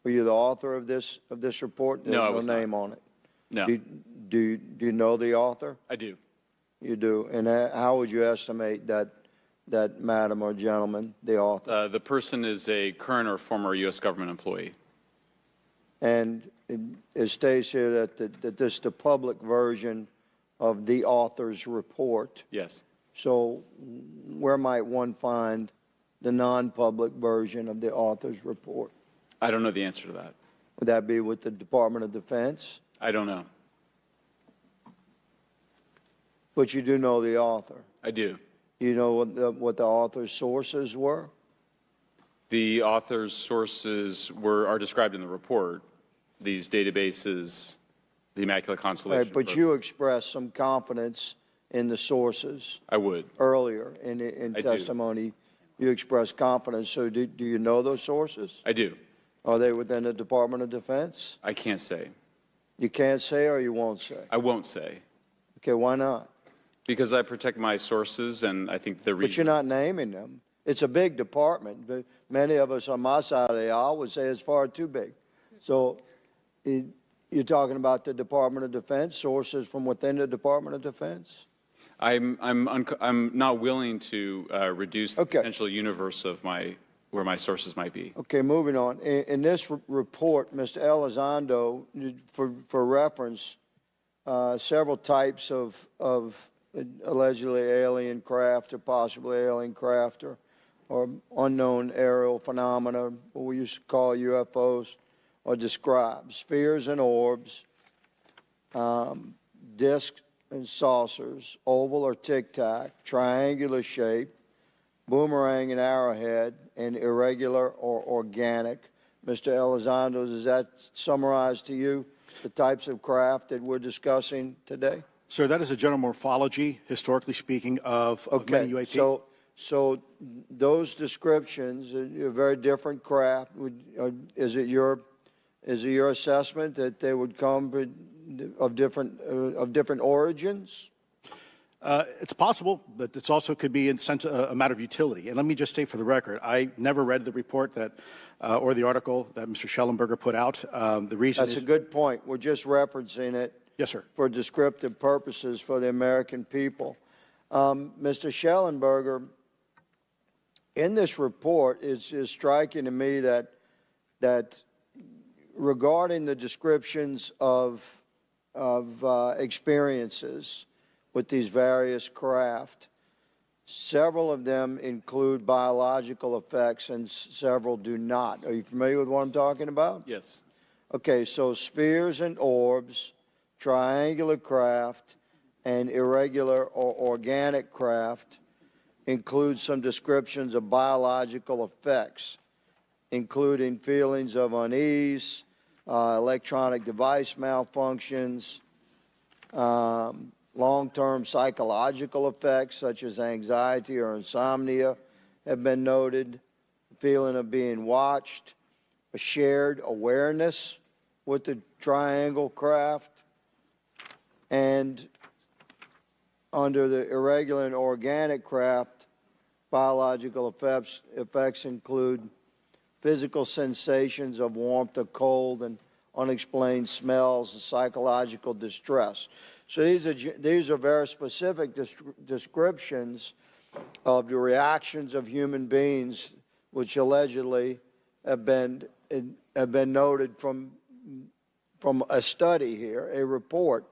Were you the author of this report? There's No, I was no name not. on it. No. Do you know the author? I do. You do. And how would you estimate that madam or gentleman, the author? The person is a current or former U.S. government employee. And it states here that this is the public version of the author's report. Yes. So where might one find the non-public version of the author's report? I don't know the answer to that. Would that be with the Department of Defense? I don't know. But you do know the author. I do. You know what the author's sources were? The author's sources are described in the report. These databases, the Immaculate Constellation. Right, but you expressed some confidence in the sources. I would. Earlier in testimony, you expressed confidence. So do you know those sources? I do. Are they within the Department of Defense? I can't say. You can't say or you won't say? I won't say. Okay, why not? Because I protect my sources, and I think the reason. But you're not naming them. It's a big department. But many of us on my side of the aisle would say it's far too big. So you're talking about the Department of Defense, sources from within the Department of Defense? I'm not willing to reduce the potential universe of where my sources might be. Okay, moving on. In this report, Mr. Elizondo, for reference, several types of allegedly alien craft or possibly alien craft or unknown aerial phenomena, what we used to call UFOs, are described. Spheres and orbs, discs and saucers, oval or tic-tac, triangular shape, boomerang and arrowhead, and irregular or organic. Mr. Elizondo, does that summarize to you the types of craft that we're discussing today? Sir, that is a general morphology, historically speaking, of many UAPs. So those descriptions are very different craft. Is it your assessment that they would come of different origins? It's possible, but it also could be in sense a matter of utility. And let me just state for the record, I never read the report that or the article that Mr. Schellenberger put out. The reason That's a good point. We're just referencing it. Yes, sir. For descriptive purposes for the American people. Mr. Schellenberger, in this report, it's striking to me that regarding the descriptions of experiences with these various craft, several of them include biological effects and several do not. Are you familiar with what I'm talking about? Yes. Okay, so spheres and orbs, triangular craft, and irregular or organic craft include some descriptions of biological effects, including feelings of unease, electronic device malfunctions, long-term psychological effects such as anxiety or insomnia have been noted, feeling of being watched, a shared awareness with the triangle craft, and under the irregular and organic craft, biological effects include physical sensations of warmth or cold and unexplained smells and psychological distress. So these are very specific descriptions of the reactions of human beings, which allegedly have been noted from a study here, a report.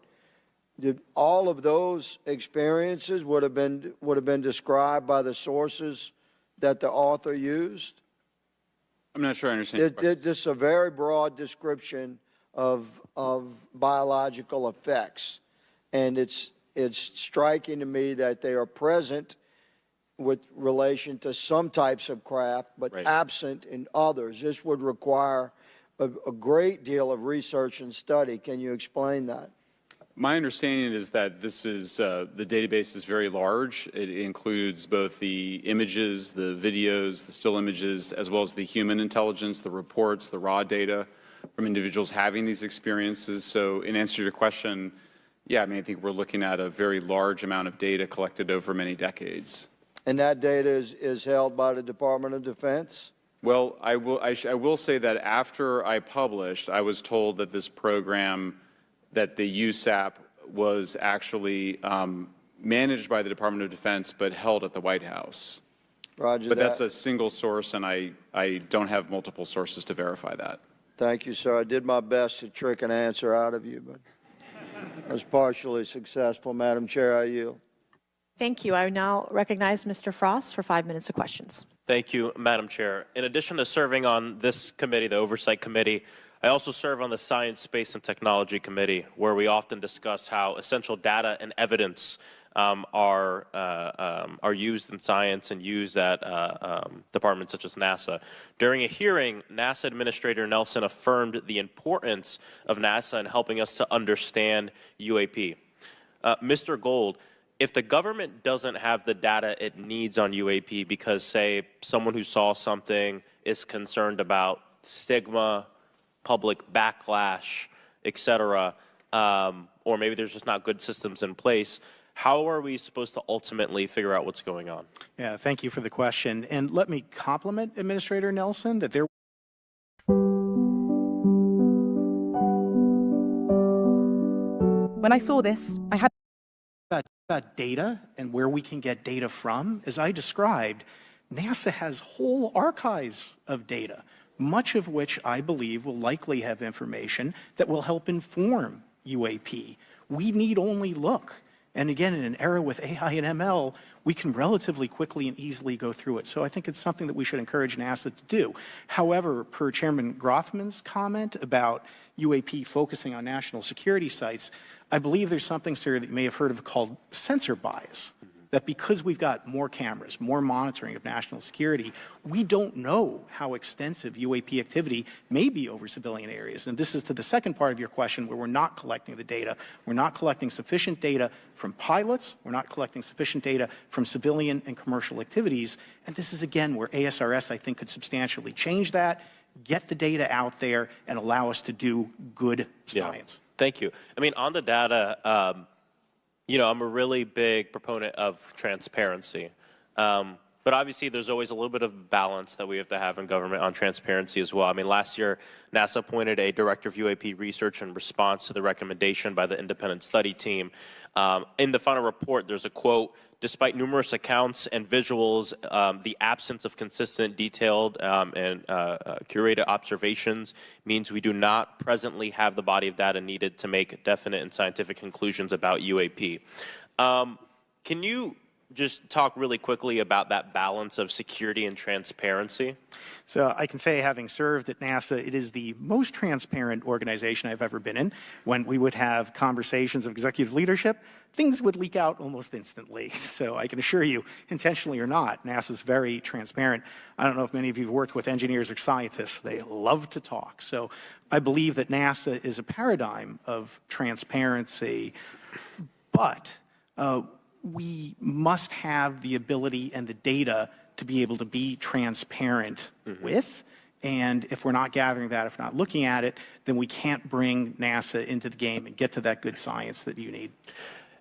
All of those experiences would have been described by the sources that the author used? I'm not sure I understand. This is a very broad description of biological effects, and it's striking to me that they are present with relation to some types of craft, but absent in others. This would require a great deal of research and study. Can you explain that? My understanding is that this is the database is very large. It includes both the images, the videos, the still images, as well as the human intelligence, the reports, the raw data from individuals having these experiences. So in answer to your question, yeah, I mean, I think we're looking at a very large amount of data collected over many decades. And that data is held by the Department of Defense? Well, I will say that after I published, I was told that this program, that the USAP was actually managed by the Department of Defense, but held at the White House. Roger But that. that's a single source, and I don't have multiple sources to verify that. Thank you, sir. I did my best to trick an answer out of you, but I was partially successful. Madam Chair, I yield. Thank you. I now recognize Mr. Frost for 5 minutes of questions. Thank you, Madam Chair. In addition to serving on this committee, the Oversight Committee, I also serve on the Science, Space, and Technology Committee, where we often discuss how essential data and evidence are used in science and used at departments such as NASA. During a hearing, NASA Administrator Nelson affirmed the importance of NASA in helping us to understand UAP. Mr. Gold, if the government doesn't have the data it needs on UAP because, say, someone who saw something is concerned about stigma, public backlash, et cetera, or maybe there's just not good systems in place, how are we supposed to ultimately figure out what's going on? Yeah, thank you for the question. And let me compliment Administrator Nelson that there When I saw this, I had about data and where we can get data from. As I described, NASA has whole archives of data, much of which I believe will likely have information that will help inform UAP. We need only look. And again, in an era with AI and ML, we can relatively quickly and easily go through it. So I think it's something that we should encourage NASA to do. However, per Chairman Grothman's comment about UAP focusing on national security sites, I believe there's something, sir, that you may have heard of called sensor bias. That because we've got more cameras, more monitoring of national security, we don't know how extensive UAP activity may be over civilian areas. And this is to the second part of your question where we're not collecting the data. We're not collecting sufficient data from pilots. We're not collecting sufficient data from civilian and commercial activities. And this is, again, where ASRS, I think, could substantially change that, get the data out there, and allow us to do good science. Yeah. Thank you. I mean, on the data, you know, I'm a really big proponent of transparency. But obviously, there's always a little bit of balance that we have to have in government on transparency as well. I mean, last year, NASA appointed a director of UAP research in response to the recommendation by the independent study team. In the final report, there's a quote, "Despite numerous accounts and visuals, the absence of consistent, detailed, and curated observations means we do not presently have the body of data needed to make definite and scientific conclusions about UAP." Can you just talk really quickly about that balance of security and transparency? So I can say, having served at NASA, it is the most transparent organization I've ever been in. When we would have conversations of executive leadership, things would leak out almost instantly. So I can assure you, intentionally or not, NASA's very transparent. I don't know if many of you have worked with engineers or scientists. They love to talk. So I believe that NASA is a paradigm of transparency, but we must have the ability and the data to be able to be transparent with. And if we're not gathering that, if we're not looking at it, then we can't bring NASA into the game and get to that good science that you need.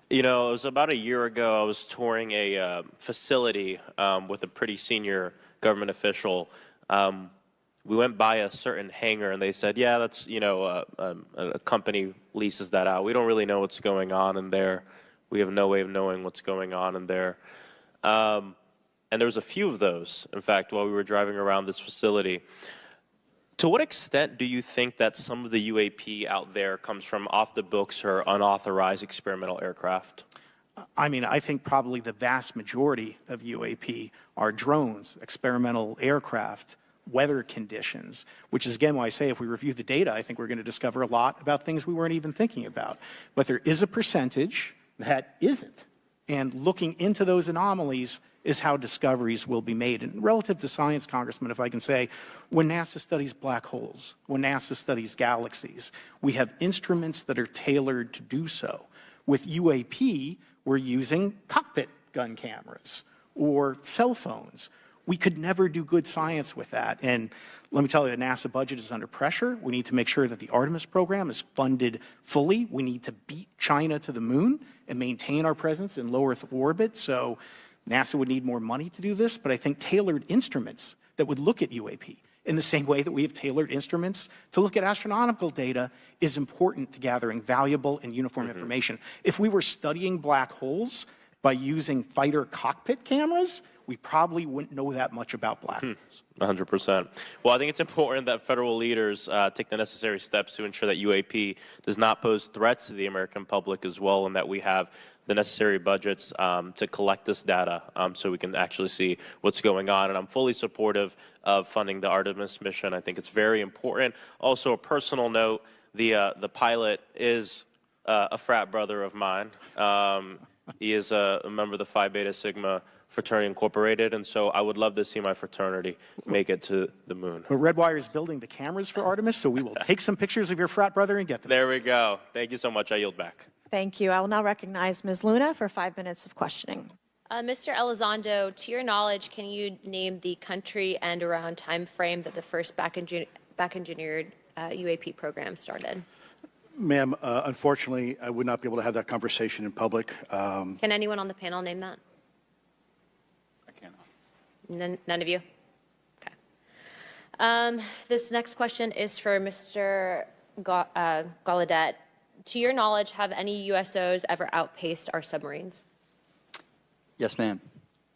You know, it was about a year ago, I was touring a facility with a pretty senior government official. We went by a certain hangar and they said, yeah, that's, you know, a company leases that out. We don't really know what's going on in there. We have no way of knowing what's going on in there. And there was a few of those, in fact, while we were driving around this facility. To what extent do you think that some of the UAP out there comes from off the books or unauthorized experimental aircraft? I mean, I think probably the vast majority of UAP are drones, experimental aircraft, weather conditions, which is, again, why I say if we review the data, I think we're going to discover a lot about things we weren't even thinking about. But there is a percentage that isn't. And looking into those anomalies is how discoveries will be made. And relative to science, Congressman, if I can say, when NASA studies black holes, when NASA studies galaxies, we have instruments that are tailored to do so. With UAP, we're using cockpit gun cameras or cell phones. We could never do good science with that. And let me tell you, the NASA budget is under pressure. We need to make sure that the Artemis program is funded fully. We need to beat China to the moon and maintain our presence in low Earth orbit. So NASA would need more money to do this, but I think tailored instruments that would look at UAP. In the same way that we have tailored instruments to look at astronomical data is important to gathering valuable and uniform information. If we were studying black holes by using fighter cockpit cameras, we probably wouldn't know that much about black holes. 100%. Well, I think it's important that federal leaders take the necessary steps to ensure that UAP does not pose threats to the American public as well, and that we have the necessary budgets to collect this data so we can actually see what's going on. And I'm fully supportive of funding the Artemis mission. I think it's very important. Also, a personal note, the pilot is a frat brother of mine. He is a member of the Phi Beta Sigma Fraternity Incorporated, and so I would love to see my fraternity make it to the moon. But Redwire is building the cameras for Artemis, so we will take some pictures of your frat brother and get them. There we go. Thank you so much. I yield back. Thank you. I will now recognize Ms. Luna for 5 minutes of questioning. Mr. Elizondo, to your knowledge, can you name the country and around time frame that the first back-engineered UAP program started? Ma'am, unfortunately, I would not be able to have that conversation in public. Can anyone on the panel name that? I cannot. None of you? Okay. This next question is for Mr. Gallaudet. To your knowledge, have any USOs ever outpaced our submarines? Yes, ma'am.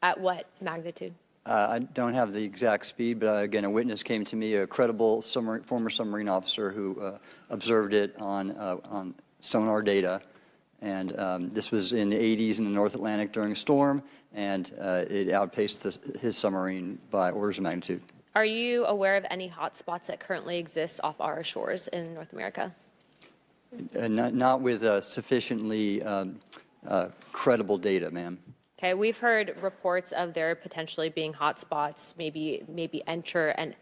At what magnitude? I don't have the exact speed, but again, a witness came to me, a credible former submarine officer who observed it on sonar data. And this was in the 80s in the North Atlantic during a storm, and it outpaced his submarine by orders of magnitude. Are you aware of any hotspots that currently exist off our shores in North America? Not with sufficiently credible data, ma'am. Okay, we've heard reports of there potentially being hotspots, maybe entry and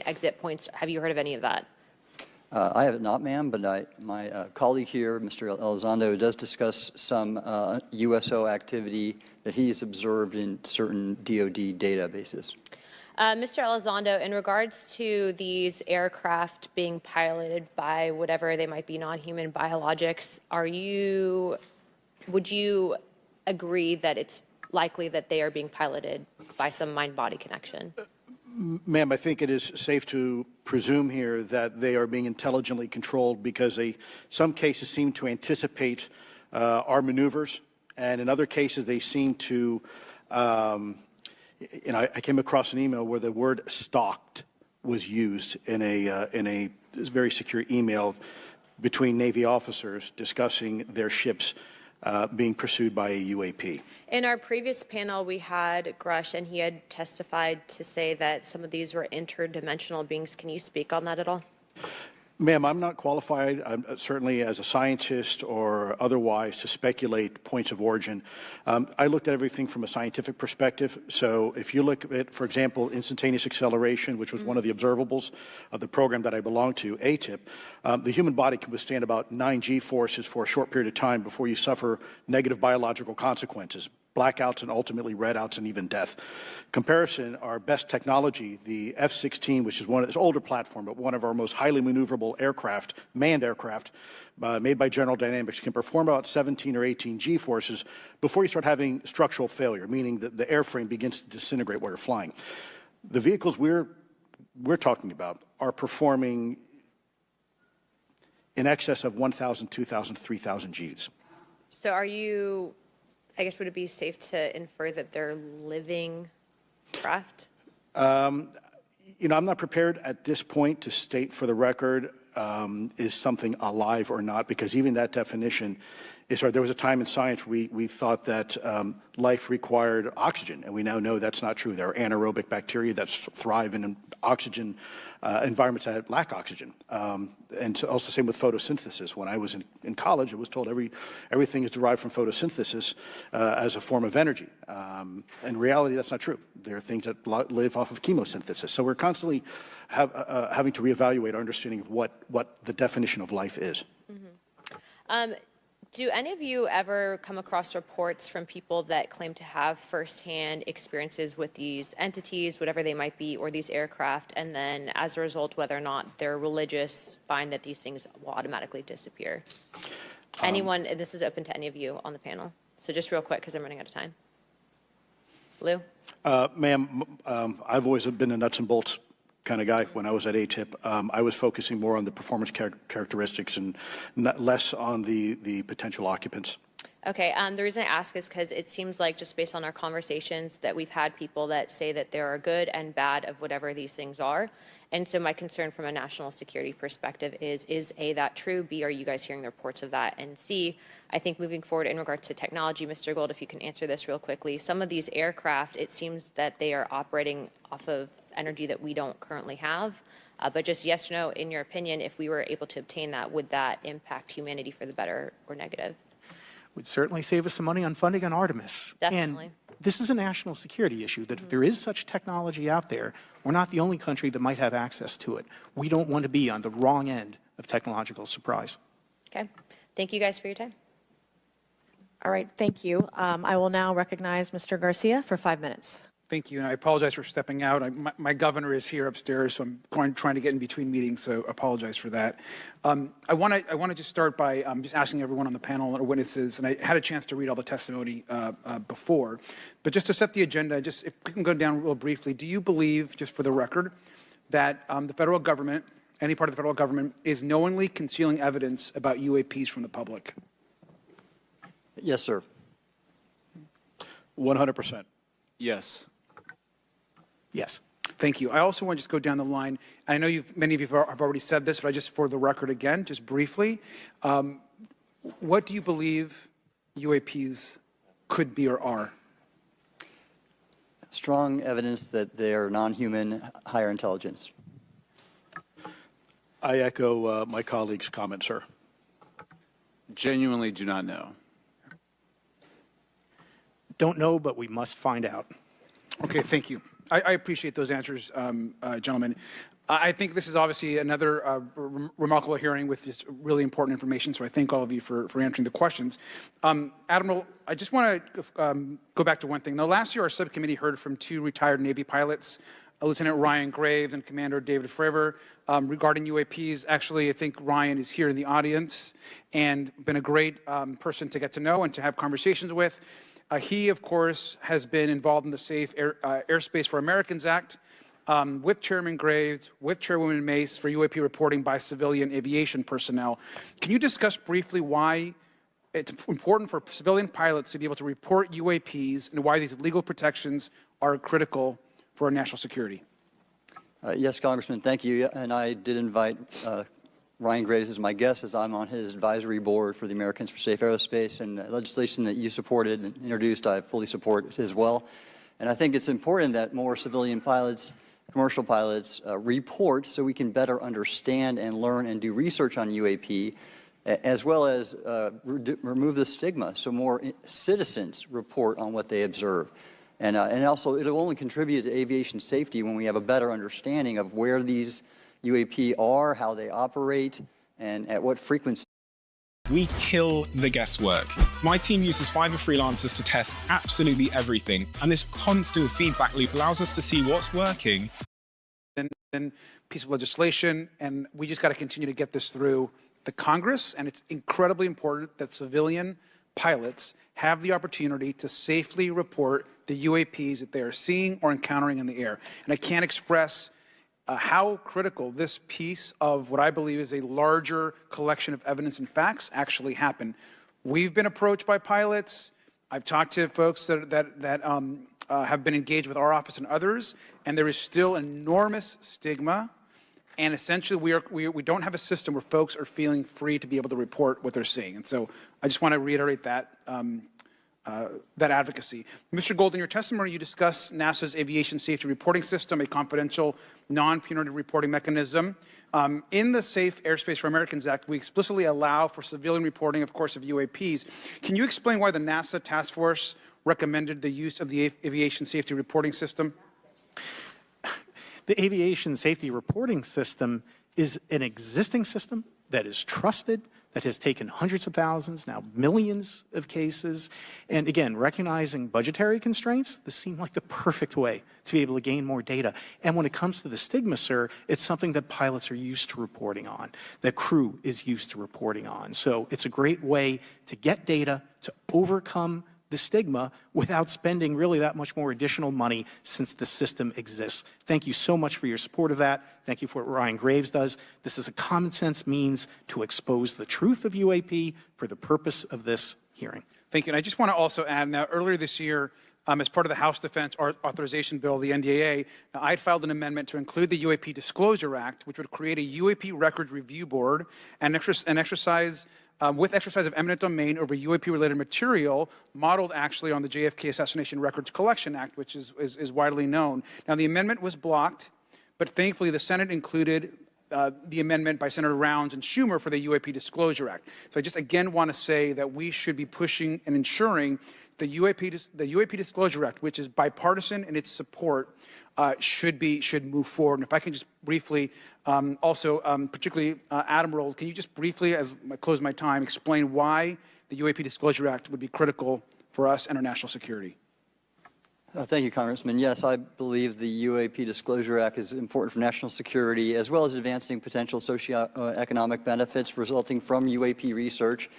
exit points. Have you heard of any of that? I have not, ma'am, but my colleague here, Mr. Elizondo, does discuss some USO activity that he's observed in certain DoD databases. Mr. Elizondo, in regards to these aircraft being piloted by whatever they might be, non-human biologics, would you agree that it's likely that they are being piloted by some mind-body connection? Ma'am, I think it is safe to presume here that they are being intelligently controlled because some cases seem to anticipate our maneuvers, and in other cases they seem to, I came across an email where the word stalked was used in a very secure email between Navy officers discussing their ships being pursued by a UAP. In our previous panel, we had Grush, and he had testified to say that some of these were interdimensional beings. Can you speak on that at all? Ma'am, I'm not qualified, certainly as a scientist or otherwise, to speculate points of origin. I looked at everything from a scientific perspective. So if you look at, for example, instantaneous acceleration, which was one of the observables of the program that I belong to, ATIP, the human body can withstand about 9 G-forces for a short period of time before you suffer negative biological consequences, blackouts and ultimately redouts and even death. Comparison, our best technology, the F-16, which is it's an older platform, but one of our most highly maneuverable aircraft, manned aircraft, made by General Dynamics, can perform about 17 or 18 G-forces before you start having structural failure, meaning that the airframe begins to disintegrate while you're flying. The vehicles we're talking about are performing in excess of 1,000, 2,000, 3,000 Gs. So are you, I guess, would it be safe to infer that they're living craft? I'm not prepared at this point to state for the record is something alive or not, because even that definition is hard. There was a time in science we thought that life required oxygen, and we now know that's not true. There are anaerobic bacteria that thrive in oxygen environments that lack oxygen. And so also same with photosynthesis. When I was in college, I was told everything is derived from photosynthesis as a form of energy. In reality, that's not true. There are things that live off of chemosynthesis. So we're constantly having to reevaluate our understanding of what the definition of life is. Mm-hmm. Do any of you ever come across reports from people that claim to have firsthand experiences with these entities, whatever they might be, or these aircraft, and then as a result, whether or not they're religious, find that these things will automatically disappear? Anyone, and this is open to any of you on the panel, so just real quick because I'm running out of time. Lou? Ma'am, I've always been a nuts and bolts kind of guy. When I was at ATIP, I was focusing more on the performance characteristics and less on the potential occupants. Okay, the reason I ask is because it seems like, just based on our conversations, that we've had people that say that there are good and bad of whatever these things are. And so my concern from a national security perspective is A, that true? B, are you guys hearing the reports of that? And C, I think moving forward in regards to technology, Mr. Gold, if you can answer this real quickly, some of these aircraft, it seems that they are operating off of energy that we don't currently have. But just yes or no, in your opinion, if we were able to obtain that, would that impact humanity for the better or negative? Would certainly save us some money on funding on Artemis. Definitely. And this is a national security issue, that if there is such technology out there, we're not the only country that might have access to it. We don't want to be on the wrong end of technological surprise. Okay. Thank you guys for your time. All right, thank you. I will now recognize Mr. Garcia for 5 minutes. Thank you, and I apologize for stepping out. My governor is here upstairs, so I'm trying to get in between meetings, so apologize for that. I want to just start by just asking everyone on the panel or witnesses, and I had a chance to read all the testimony before, but just to set the agenda, just if we can go down real briefly, do you believe, just for the record, that the federal government, any part of the federal government, is knowingly concealing evidence about UAPs from the public? Yes, sir. 100%. Yes. Yes. Thank you. I also want to just go down the line. I know many of you have already said this, but just for the record again, just briefly, what do you believe UAPs could be or are? Strong evidence that they are non-human, higher intelligence. I echo my colleague's comment, sir. Genuinely do not know. Don't know, but we must find out. Okay, thank you. I appreciate those answers, gentlemen. I think this is obviously another remarkable hearing with just really important information, so I thank all of you for answering the questions. Admiral, I just want to go back to one thing. Now, last year, our subcommittee heard from 2 retired Navy pilots, Lieutenant Ryan Graves and Commander David Fravor, regarding UAPs. Actually, I think Ryan is here in the audience and been a great person to get to know and to have conversations with. He, of course, has been involved in the Safe Airspace for Americans Act with Chairman Graves, with Chairwoman Mace for UAP reporting by civilian aviation personnel. Can you discuss briefly why it's important for civilian pilots to be able to report UAPs and why these legal protections are critical for our national security? Yes, Congressman, thank you. And I did invite Ryan Graves as my guest, as I'm on his advisory board for the Americans for Safe Aerospace, and the legislation that you supported and introduced, I fully support as well. And I think it's important that more civilian pilots, commercial pilots, report so we can better understand and learn and do research on UAP, as well as remove the stigma so more citizens report on what they observe. And also, it'll only contribute to aviation safety when we have a better understanding of where these UAP are, how they operate, and at what frequency. We kill the guesswork. My team uses Fiverr freelancers to test absolutely everything, and this constant feedback loop allows us to see what's working. And piece of legislation, and we just got to continue to get this through the Congress, and it's incredibly important that civilian pilots have the opportunity to safely report the UAPs that they are seeing or encountering in the air. And I can't express how critical this piece of what I believe is a larger collection of evidence and facts actually happen. We've been approached by pilots. I've talked to folks that have been engaged with our office and others, and there is still enormous stigma. And essentially, we don't have a system where folks are feeling free to be able to report what they're seeing. And so I just want to reiterate that that advocacy. Mr. Gold, in your testimony, you discuss NASA's Aviation Safety Reporting System, a confidential, non-punitive reporting mechanism. In the Safe Airspace for Americans Act, we explicitly allow for civilian reporting, of course, of UAPs. Can you explain why the NASA task force recommended the use of the Aviation Safety Reporting System? The Aviation Safety Reporting System is an existing system that is trusted, that has taken hundreds of thousands, now millions of cases. And again, recognizing budgetary constraints, this seemed like the perfect way to be able to gain more data. And when it comes to the stigma, sir, it's something that pilots are used to reporting on, that crew is used to reporting on. So it's a great way to get data, to overcome the stigma without spending really that much more additional money since the system exists. Thank you so much for your support of that. Thank you for what Ryan Graves does. This is a common sense means to expose the truth of UAP for the purpose of this hearing. Thank you. And I just want to also add, now earlier this year, as part of the House Defense Authorization Bill, the NDAA, I had filed an amendment to include the UAP Disclosure Act, which would create a UAP Records Review Board and exercise with exercise of eminent domain over UAP-related material, modeled actually on the JFK Assassination Records Collection Act, which is widely known. Now, the amendment was blocked, but thankfully the Senate included the amendment by Senator Rounds and Schumer for the UAP Disclosure Act. So I just again want to say that we should be pushing and ensuring the UAP Disclosure Act, which is bipartisan in its support, should move forward. And if I can just briefly, particularly Admiral, can you just briefly, as I close my time, explain why the UAP Disclosure Act would be critical for us and our national security? Thank you, Congressman. Yes, I believe the UAP Disclosure Act is important for national security, as well as advancing potential socioeconomic benefits resulting from UAP research,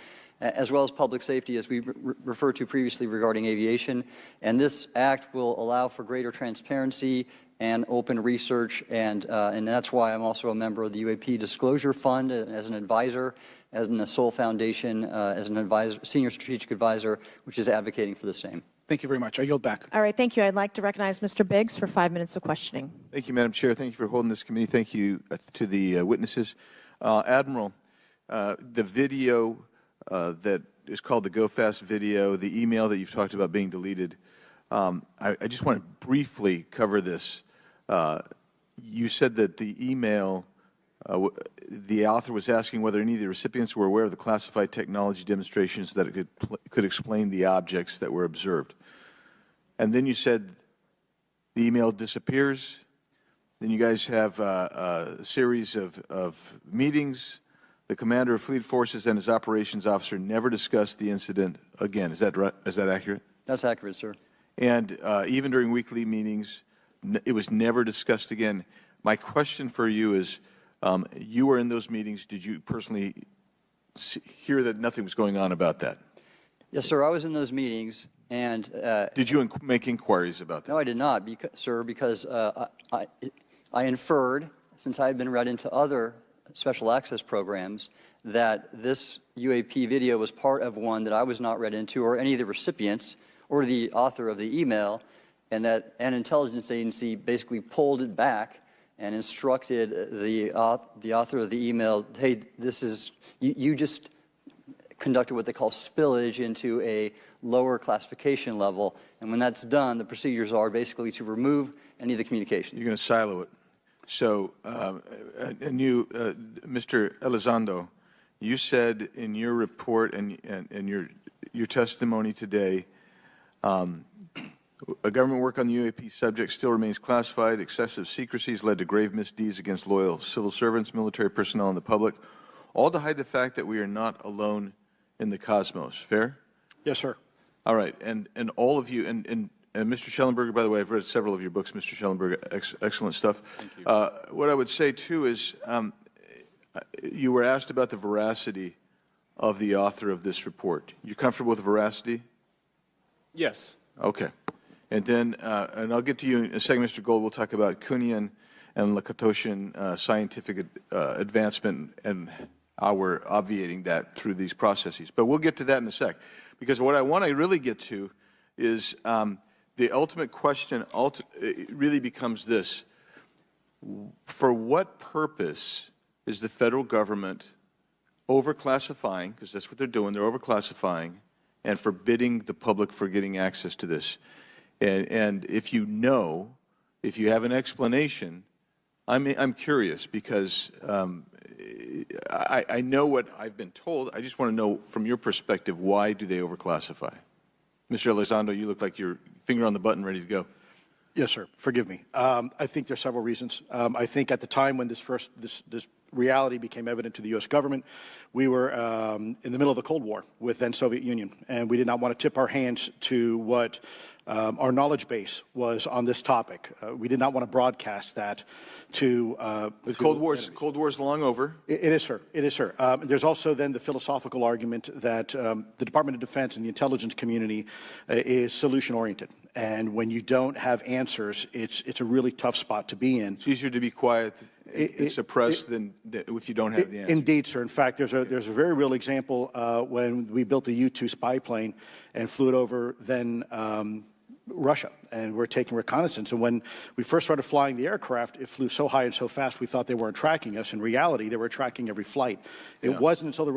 as well as public safety, as we referred to previously regarding aviation. And this act will allow for greater transparency and open research, and that's why I'm also a member of the UAP Disclosure Fund as an advisor, as in the Sol Foundation, as an advisor, senior strategic advisor, which is advocating for the same. Thank you very much. I yield back. All right, thank you. I'd like to recognize Mr. Biggs for 5 minutes of questioning. Thank you, Madam Chair. Thank you for holding this committee. Thank you to the witnesses. Admiral, the video that is called the Go Fast video, the email that you've talked about being deleted, I just want to briefly cover this. You said that the email, the author was asking whether any of the recipients were aware of the classified technology demonstrations that it could explain the objects that were observed. And then you said the email disappears. Then you guys have a series of meetings. The commander of fleet forces and his operations officer never discussed the incident again. Is that right? Is that accurate? That's accurate, sir. And even during weekly meetings, it was never discussed again. My question for you is, you were in those meetings. Did you personally hear that nothing was going on about that? Yes, sir. I was in those meetings, and did you make inquiries about that? No, I did not, sir, because I inferred, since I had been read into other special access programs, that this UAP video was part of one that I was not read into, or any of the recipients, or the author of the email, and that an intelligence agency basically pulled it back and instructed the author of the email, hey, this is, you just conducted what they call spillage into a lower classification level, and when that's done, the procedures are basically to remove any of the communication. You're going to silo it. So, and you, Mr. Elizondo, you said in your report and your testimony today, a government work on the UAP subject still remains classified. Excessive secrecies led to grave misdeeds against loyal civil servants, military personnel, and the public, all to hide the fact that we are not alone in the cosmos. Fair? Yes, sir. All right, and all of you, and Mr. Schellenberger, by the way, I've read several of your books, Mr. Schellenberger, excellent stuff. Thank you. What I would say, too, is you were asked about the veracity of the author of this report. You comfortable with the veracity? Yes. Okay. And then, and I'll get to you in a second, Mr. Gold. We'll talk about Kuhnian and Lakatoshian scientific advancement and how we're obviating that through these processes. But we'll get to that in a sec. Because what I want to really get to is the ultimate question really becomes this. For what purpose is the federal government overclassifying, because that's what they're doing, they're overclassifying, and forbidding the public for getting access to this? And if you know, if you have an explanation, I'm curious, because I know what I've been told. I just want to know from your perspective, why do they overclassify? Mr. Elizondo, you look like your finger on the button ready to go. Yes, sir. Forgive me. I think there's several reasons. I think at the time when this reality became evident to the U.S. government. We were in the middle of the Cold War with then Soviet Union, and we did not want to tip our hands to what our knowledge base was on this topic. We did not want to broadcast that to the Cold War's long over. It is, sir. It is, sir. There's also then the philosophical argument that the Department of Defense and the intelligence community is solution-oriented. And when you don't have answers, it's a really tough spot to be in. It's easier to be quiet and suppressed than if you don't have the answer. Indeed, sir. In fact, there's a very real example when we built the U-2 spy plane and flew it over then Russia, and we're taking reconnaissance. And when we first started flying the aircraft, it flew so high and so fast we thought they weren't tracking us. In reality, they were tracking every flight. It wasn't until the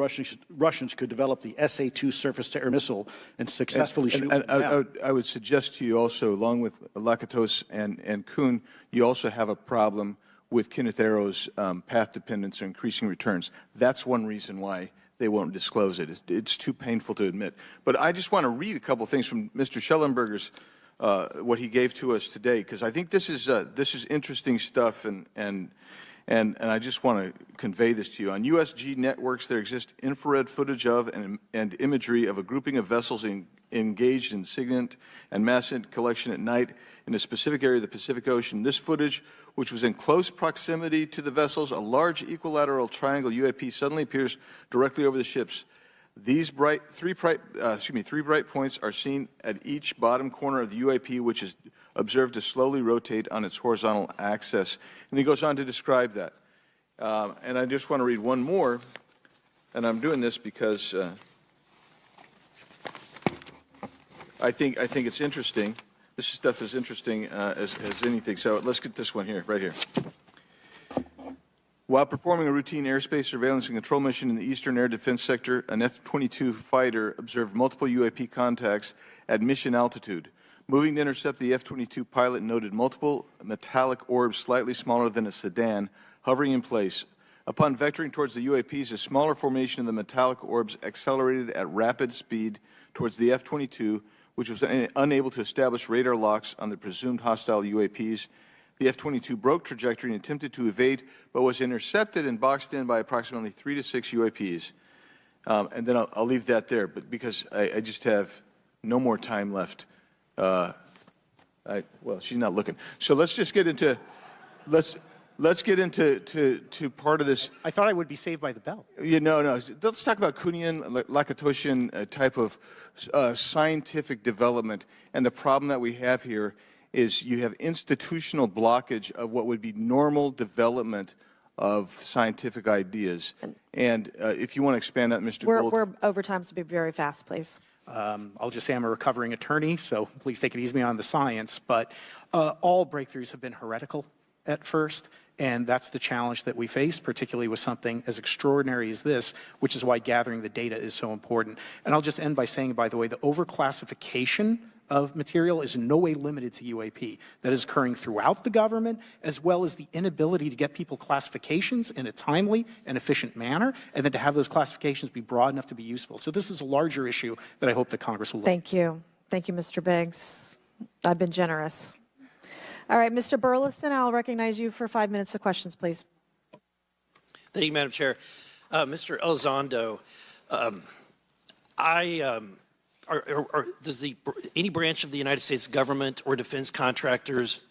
Russians could develop the SA-2 surface-to-air missile and successfully shoot them down. I would suggest to you also, along with Lakatos and Kuhn, you also have a problem with Kenneth Arrow's path dependence or increasing returns. That's one reason why they won't disclose it. It's too painful to admit. But I just want to read a couple things from Mr. Schellenberger's what he gave to us today, because I think this is interesting stuff, and I just want to convey this to you. On USG networks, there exists infrared footage of and imagery of a grouping of vessels engaged in SIGINT and mass collection at night in a specific area of the Pacific Ocean. This footage, which was in close proximity to the vessels, a large equilateral triangle UAP suddenly appears directly over the ships. These three bright points are seen at each bottom corner of the UAP, which is observed to slowly rotate on its horizontal axis. And he goes on to describe that. And I just want to read one more, and I'm doing this because I think it's interesting. This stuff is interesting as anything. So let's get this one here, right here. While performing a routine airspace surveillance and control mission in the Eastern Air Defense Sector, an F-22 fighter observed multiple UAP contacts at mission altitude. Moving to intercept, the F-22 pilot noted multiple metallic orbs slightly smaller than a sedan hovering in place. Upon vectoring towards the UAPs, a smaller formation of the metallic orbs accelerated at rapid speed towards the F-22, which was unable to establish radar locks on the presumed hostile UAPs. The F-22 broke trajectory and attempted to evade, but was intercepted and boxed in by approximately 3 to 6 UAPs. And then I'll leave that there, but because I just have no more time left. Well, she's not looking. So let's just get into let's get into part of this. I thought I would be saved by the bell. No. Let's talk about Kuhnian, Lakatoshian type of scientific development, and the problem that we have here is you have institutional blockage of what would be normal development of scientific ideas. And if you want to expand that, Mr. Gold. We're over time, so be very fast, please. I'll just say I'm a recovering attorney, so please take it easy on the science. But all breakthroughs have been heretical at first, and that's the challenge that we face, particularly with something as extraordinary as this, which is why gathering the data is so important. And I'll just end by saying, by the way, the overclassification of material is in no way limited to UAP. That is occurring throughout the government, as well as the inability to get people classifications in a timely and efficient manner, and then to have those classifications be broad enough to be useful. So this is a larger issue that I hope that Congress will look at. Thank you. Thank you, Mr. Biggs. I've been generous. All right, Mr. Burleson, I'll recognize you for 5 minutes of questions, please. Thank you, Madam Chair. Mr. Elizondo, does any branch of the United States government or defense contractors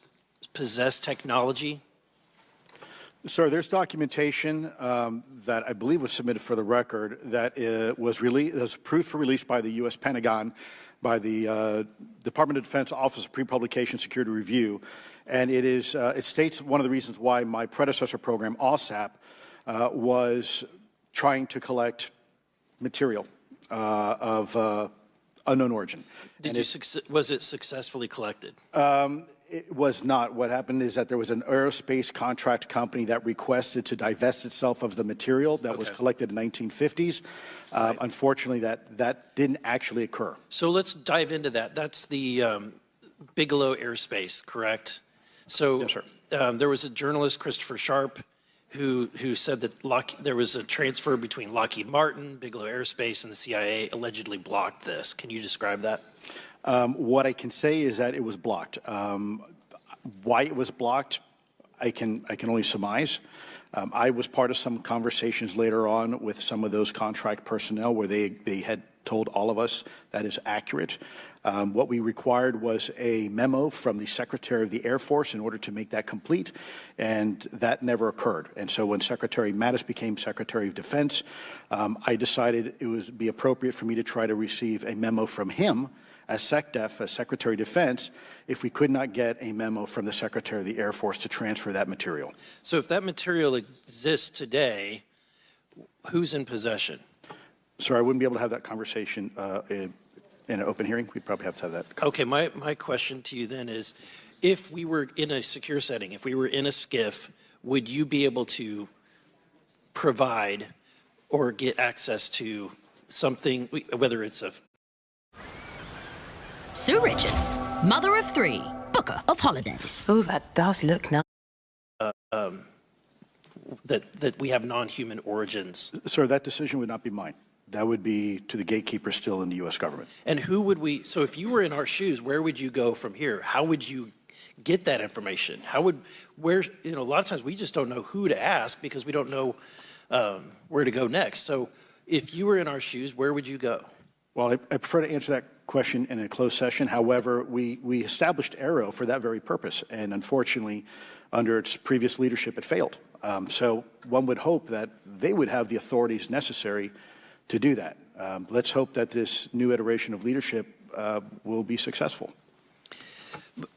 possess technology? Sir, there's documentation that I believe was submitted for the record that was approved for release by the U.S. Pentagon, by the Department of Defense Office of Pre-Publication Security Review, and it states one of the reasons why my predecessor program, OSAP, was trying to collect material of unknown origin. Was it successfully collected? It was not. What happened is that there was an aerospace contract company that requested to divest itself of the material that was collected in the 1950s. Right. Unfortunately, that didn't actually occur. So let's dive into that. That's the Bigelow Airspace, correct? So yes, sir. There was a journalist, Christopher Sharp, who said that there was a transfer between Lockheed Martin, Bigelow Aerospace, and the CIA allegedly blocked this. Can you describe that? What I can say is that it was blocked. Why it was blocked, I can only surmise. I was part of some conversations later on with some of those contract personnel where they had told all of us that is accurate. What we required was a memo from the Secretary of the Air Force in order to make that complete, and that never occurred. And so when Secretary Mattis became Secretary of Defense, I decided it would be appropriate for me to try to receive a memo from him as SecDef, as Secretary of Defense, if we could not get a memo from the Secretary of the Air Force to transfer that material. So if that material exists today, who's in possession? Sir, I wouldn't be able to have that conversation in an open hearing. We'd probably have to have that. Okay, my question to you then is, if we were in a secure setting, if we were in a SCIF, would you be able to provide or get access to something, whether it's a... Sue Richards, mother of 3, booker of holidays. Oh, that does look nice. that we have non-human origins. Sir, that decision would not be mine. That would be to the gatekeeper still in the U.S. government. And who would we, so if you were in our shoes, where would you go from here? How would you get that information? Where, a lot of times we just don't know who to ask because we don't know where to go next. So if you were in our shoes, where would you go? Well, I prefer to answer that question in a closed session. However, we established AARO for that very purpose, and unfortunately, under its previous leadership, it failed. So one would hope that they would have the authorities necessary to do that. Let's hope that this new iteration of leadership will be successful.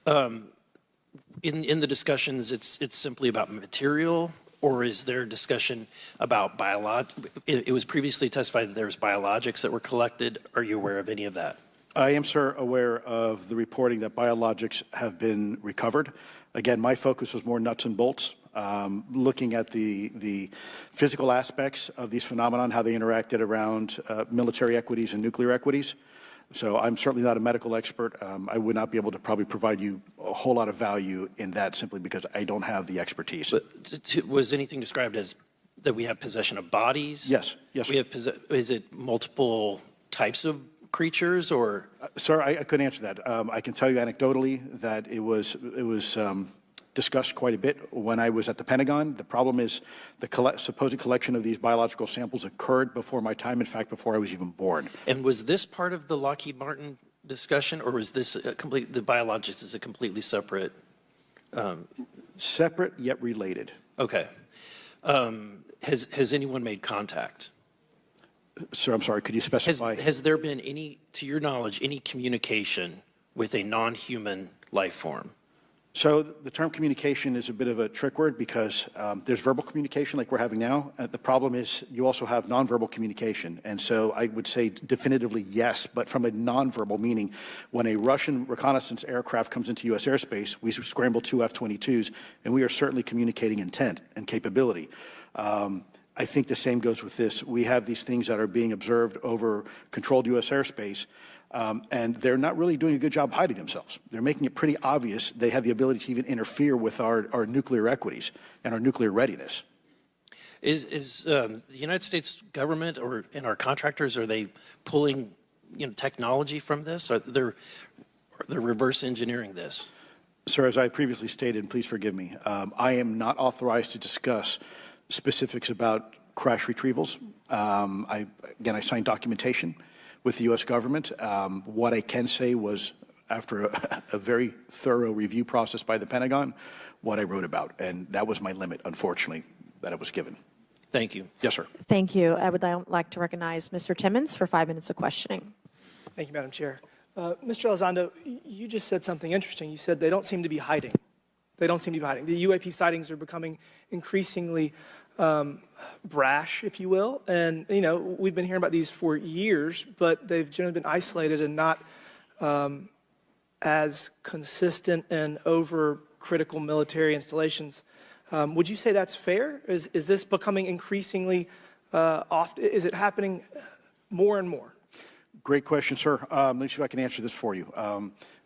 In the discussions, it's simply about material, or is there discussion about it was previously testified that there was biologics that were collected. Are you aware of any of that? I am, sir, aware of the reporting that biologics have been recovered. Again, my focus was more nuts and bolts, looking at the physical aspects of these phenomena, how they interacted around military equities and nuclear equities. So I'm certainly not a medical expert. I would not be able to probably provide you a whole lot of value in that simply because I don't have the expertise. But was anything described as that we have possession of bodies? Yes, yes. We have is it multiple types of creatures, or? Sir, I couldn't answer that. I can tell you anecdotally that it was discussed quite a bit when I was at the Pentagon. The problem is the supposed collection of these biological samples occurred before my time, in fact, before I was even born. And was this part of the Lockheed Martin discussion, or was this the biologics is a completely separate? Separate yet related. Okay. Has anyone made contact? Sir, I'm sorry, could you specify? Has there been any, to your knowledge, any communication with a non-human life form? So the term communication is a bit of a trick word because there's verbal communication like we're having now. The problem is you also have nonverbal communication. And so I would say definitively yes, but from a nonverbal meaning, when a Russian reconnaissance aircraft comes into U.S. airspace, we scramble 2 F-22s, and we are certainly communicating intent and capability. I think the same goes with this. We have these things that are being observed over controlled U.S. airspace, and they're not really doing a good job hiding themselves. They're making it pretty obvious they have the ability to even interfere with our nuclear equities and our nuclear readiness. Is the United States government or in our contractors, are they pulling technology from this? Or they're reverse engineering this? Sir, as I previously stated, and please forgive me, I am not authorized to discuss specifics about crash retrievals. I signed documentation with the U.S. government. What I can say was, after a very thorough review process by the Pentagon, what I wrote about. And that was my limit, unfortunately, that I was given. Thank you. Yes, sir. Thank you. I would like to recognize Mr. Timmons for 5 minutes of questioning. Thank you, Madam Chair. Mr. Elizondo, you just said something interesting. You said they don't seem to be hiding. They don't seem to be hiding. The UAP sightings are becoming increasingly brash, if you will. And, we've been hearing about these for years, but they've generally been isolated and not as consistent and over-critical military installations. Would you say that's fair? Is this becoming increasingly often? Is it happening more and more? Great question, sir. Let me see if I can answer this for you.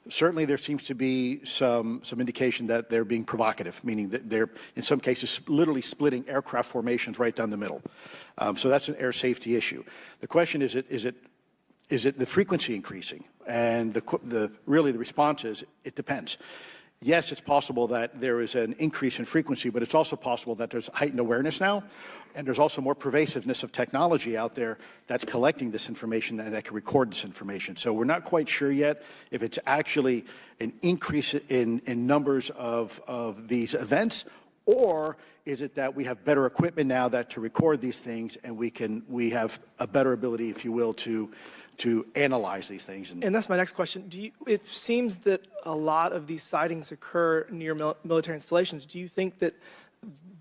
Certainly, there seems to be some indication that they're being provocative, meaning that they're, in some cases, literally splitting aircraft formations right down the middle. So that's an air safety issue. The question is it the frequency increasing? And really the response is it depends. yes, it's possible that there is an increase in frequency, but it's also possible that there's heightened awareness now, and there's also more pervasiveness of technology out there that's collecting this information and that can record this information. So we're not quite sure yet if it's actually an increase in numbers of these events, or is it that we have better equipment now that to record these things, and we have a better ability, if you will, to analyze these things. And that's my next question. It seems that a lot of these sightings occur near military installations. Do you think that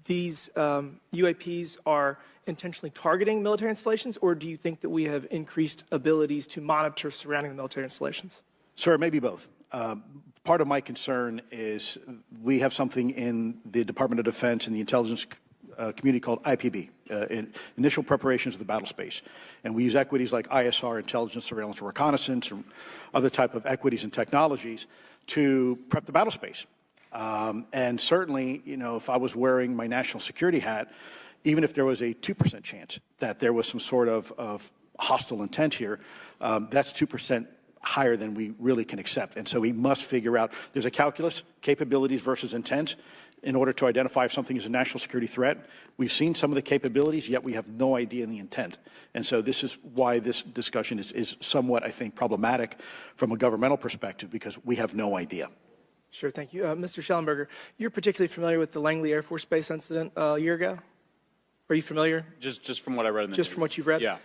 these UAPs are intentionally targeting military installations, or do you think that we have increased abilities to monitor surrounding the military installations? Sir, maybe both. Part of my concern is we have something in the Department of Defense and the intelligence community called IPB, Initial Preparations of the Battle Space. And we use equities like ISR, intelligence, surveillance, and reconnaissance, or other type of equities and technologies to prep the battle space. And certainly, you know, if I was wearing my national security hat, even if there was a 2% chance that there was some sort of hostile intent here, that's 2% higher than we really can accept. And so we must figure out, there's a calculus, capabilities versus intent, in order to identify if something is a national security threat. We've seen some of the capabilities, yet we have no idea in the intent. And so this is why this discussion is somewhat, I think, problematic from a governmental perspective, because we have no idea. Sure, thank you. Mr. Schellenberger, you're particularly familiar with the Langley Air Force Base incident a year ago? Are you familiar? Just from what I read in the Just news. from what you've read? Yeah.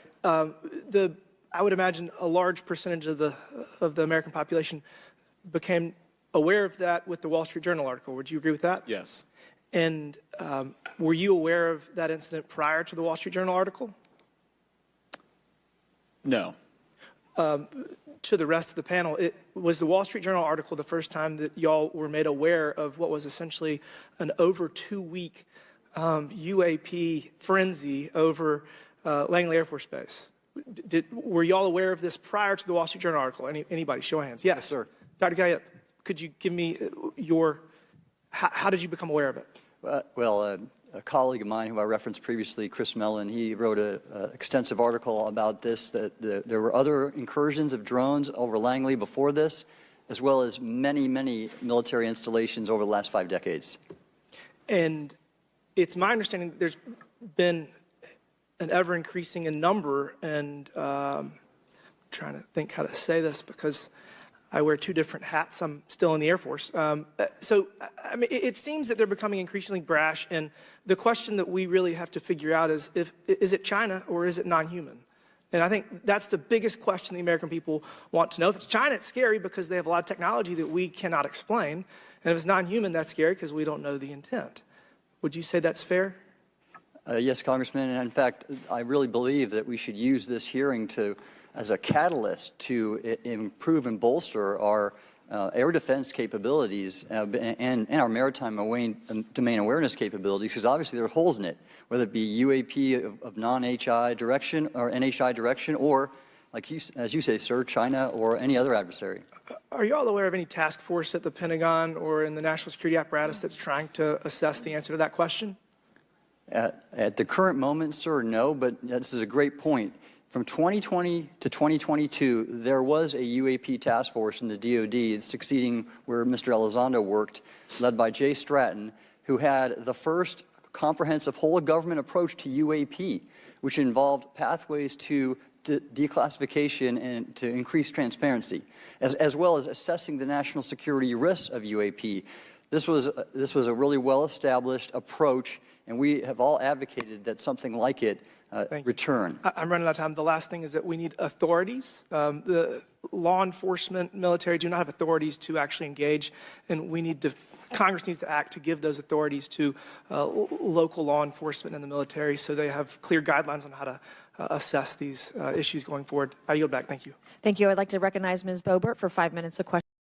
I would imagine a large percentage of the American population became aware of that with the Wall Street Journal article. Would you agree with that? Yes. And were you aware of that incident prior to the Wall Street Journal article? No. To the rest of the panel, was the Wall Street Journal article the first time that y'all were made aware of what was essentially an over 2-week UAP frenzy over Langley Air Force Base? Were y'all aware of this prior to the Wall Street Journal article? Anybody? Show of hands. Yes, sir. Dr. Guyette, could you give me how did you become aware of it? Well, a colleague of mine who I referenced previously, Chris Mellon, he wrote an extensive article about this, that there were other incursions of drones over Langley before this, as well as many, many military installations over the last 5 decades. And it's my understanding that there's been an ever-increasing in number, and I'm trying to think how to say this because I wear 2 different hats. I'm still in the Air Force. So, I mean, it seems that they're becoming increasingly brash, and the question that we really have to figure out is it China or is it non-human? And I think that's the biggest question the American people want to know. If it's China, it's scary because they have a lot of technology that we cannot explain. And if it's non-human, that's scary because we don't know the intent. Would you say that's fair? Yes, Congressman. And in fact, I really believe that we should use this hearing as a catalyst to improve and bolster our air defense capabilities and our maritime domain awareness capabilities, because obviously there are holes in it, whether it be UAP of non-HI direction or NHI direction, or, as you say, sir, China or any other adversary. Are you all aware of any task force at the Pentagon or in the national security apparatus that's trying to assess the answer to that question? At the current moment, sir, no, but this is a great point. From 2020 to 2022, there was a UAP task force in the DoD succeeding where Mr. Elizondo worked, led by Jay Stratton, who had the first comprehensive whole-of-government approach to UAP, which involved pathways to declassification and to increase transparency, as well as assessing the national security risks of UAP. This was a really well-established approach, and we have all advocated that something like it return. I'm running out of time. The last thing is that we need authorities. The law enforcement, military do not have authorities to actually engage, and Congress needs to act to give those authorities to local law enforcement and the military so they have clear guidelines on how to assess these issues going forward. I yield back. Thank you. Thank you. I'd like to recognize Ms. Boebert for 5 minutes of questions.